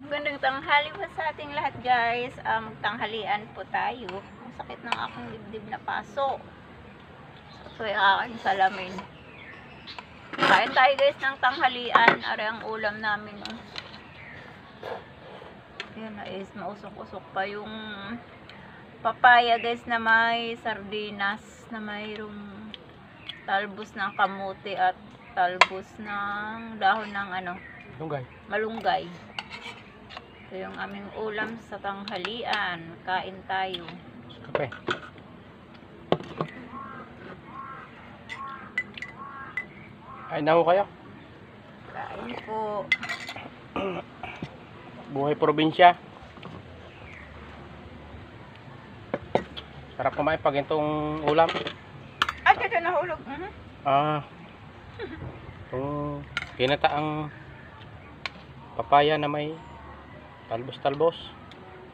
Magandang tanghali po sa ating lahat, guys. Magtanghalian po tayo. Ang sakit ng aking dibdib na paso. Ito yung aking salamin. Kain tayo, guys, ng tanghalian. Are ang ulam namin. Oh. Yan na is mausok-usok pa yung papaya, guys, na may sardinas, na mayroong talbos ng kamuti at talbos ng dahon ng malunggay. Ito yung aming ulam sa tanghalian. Kain tayo. Kape. Ay, naho kayo? Kain po. Buhay probinsya. Sarap kumain pag itong ulam. Ay, kaya nahulog. Itong kinataang papaya na may talbos-talbos.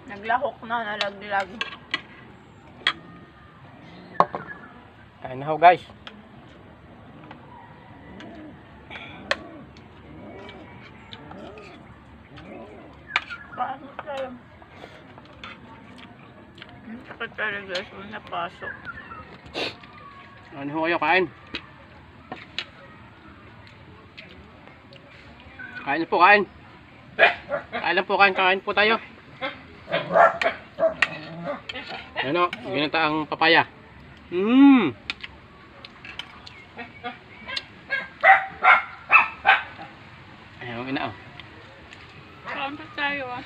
Naglahok na, nalaglag. Kain na ho, guys. Kain tayo. Ang sakit tayo, guys. Ang napasok. Ano ho kayo, kain? Kain na po, kain. Kain lang po, kain po tayo. Ano, ginataang papaya. Ayun, ina oh. Kain pa tayo, ah.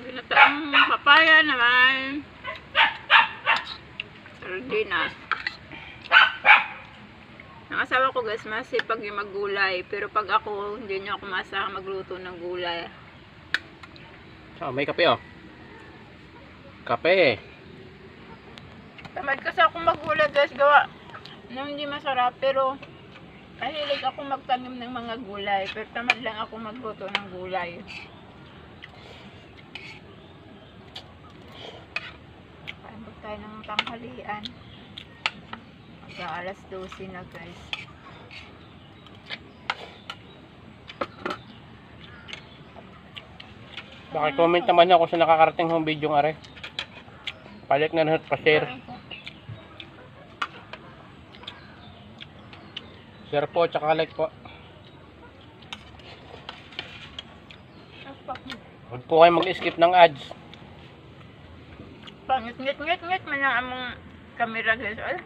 Ginataang papaya naman. Sardinas. Ang asawa ko, guys, masipag yung maggulay. Pero pag ako, hindi niya ako masaha magluto ng gulay. So, may kape oh. Kape. Tamad kasi ako maggulay, guys. Gawa na hindi masarap. Pero mahilig ako magtanim ng mga gulay. Pero tamad lang ako magluto ng gulay. Kain po tayo ng tanghalian. Alas 12 na, guys. Comment naman ako sa nakakarating ng video ng are. Palik na lahat, pa-share. Share po, tsaka like po. Huwag po kayo mag-skip ng ads. Pangit-ngit-ngit-ngit man ang among camera, guys. Ay.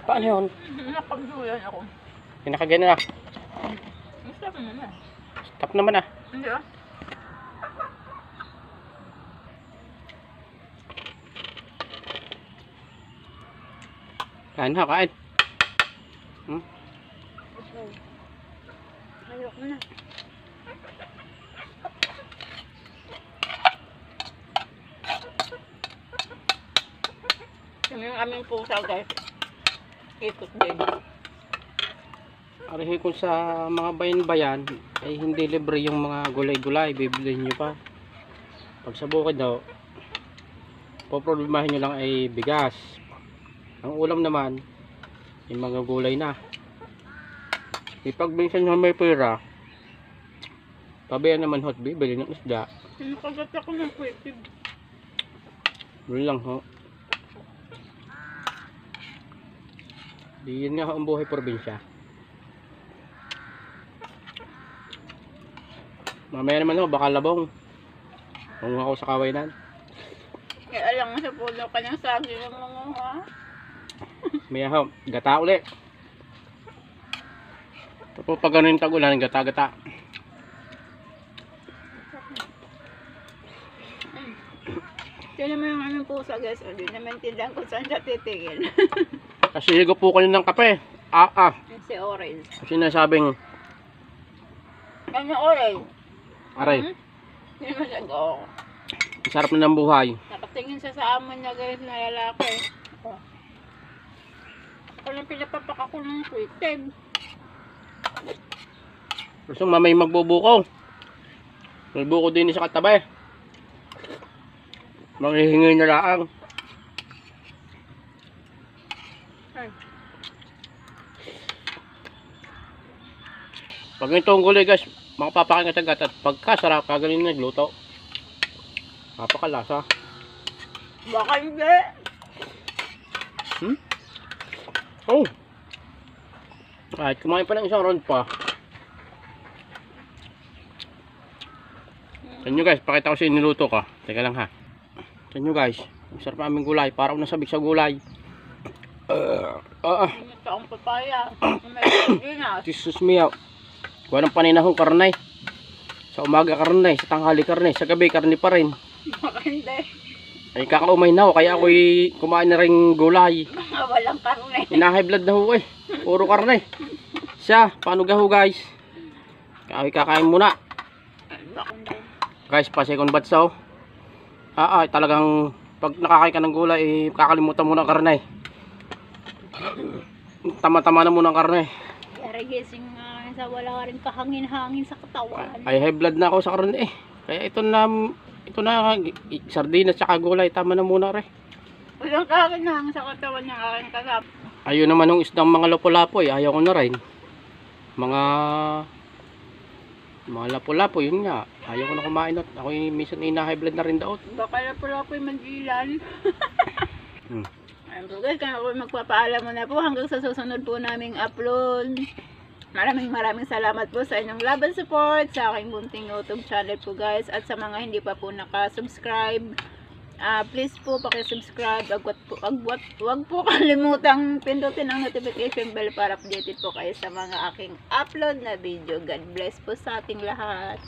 Paano yun? Napagduyan ako. Pinakagyan na. Stop naman. Stop naman ah. Hindi, ah. Kain na, kain. Ayoko na. Yung aming pusa, guys. Ikot din. Arihin ko sa mga bayan-bayan ay hindi libre yung mga gulay-gulay, bibilihin nyo pa. Pag sa bukid daw, poproblemahin nyo lang ay bigas. Ang ulam naman, yung mga gulay na. Ipag minsan nyo may pera, pabayan naman hot, bibili ng isda. Nakagat ako ng kwetib. Doon lang ho. Diyan nga ho ang buhay probinsya. Mamaya naman ho, baka labong. Kung ako sa kawainan. Kaya alam mo sa puno ka ng saging ng mga, ha? Maya ho, gata ulit. Tapos pag ganun yung tag-ulan, gata-gata. Tiyan naman yung aming pusa, guys. Hindi naman tindahan kung saan siya titigil. Kasi higo po kayo ng kape. Si Orange. Kasi nasabing, Ano Orange? aray, Hindi naman siya go. sarap na ng buhay. Dapat Tingin siya sa amo niya guys na lalaki. Oh. Ako lang pinapapak ako ng sweeted. Gusto mamay magbubuko. Magbuko din sa katabi. Manghihingi na lang. Ay. Pag itong gulay guys, makapapakin ka agad at pagkasarap ka galing nagluto. Napakalasa. Baka hindi. Oh. Kahit kumain pa ng isang round pa. Sa inyo guys, pakita ko sa niluto ka. Teka lang ha. Sa inyo guys, ang sarap aming gulay. Parang nasabik sa gulay. Ito ang papaya. May sardinas. Jesus mio. Kuha ng paninahong karne. Sa umaga karne, sa tanghali karne, sa gabi karne pa rin. Baka hindi. Ay kakaumay na ako, kaya ako'y kumain na rin gulay. Mga walang karne. High blood na ho eh. Puro karne. Siya, paano gaho guys? Kakain muna. Baka hindi. Guys, pa second batch oh. Talagang pag nakakain ka ng gulay, kakalimutan mo ng karne. Tama-tama na muna ang karne. Yari gising nga sa wala ka rin kahangin-hangin sa katawan. Ay high blood na ako sa karne eh. Kaya ito na sardinas at gulay, tama na muna re. Walang kahangin-hangin sa katawan ng aking kasap. Ayun naman yung isdang mga lapu-lapo eh, ayaw ko na rin. Mga lapu-lapo, yun nga. Ayaw ko na kumain at ako yung minsan high blood na rin daot. Baka na pala ako'y mag-ilan. Ayun po guys, kaya ako'y magpapaalam muna po hanggang sa susunod po naming upload. Maraming salamat po sa inyong love and support sa aking munting YouTube channel po guys. At sa mga hindi pa po nakasubscribe, please po pakisubscribe. Wag po kalimutang pindutin ang notification bell para updated po kayo sa mga aking upload na video. God bless po sa ating lahat.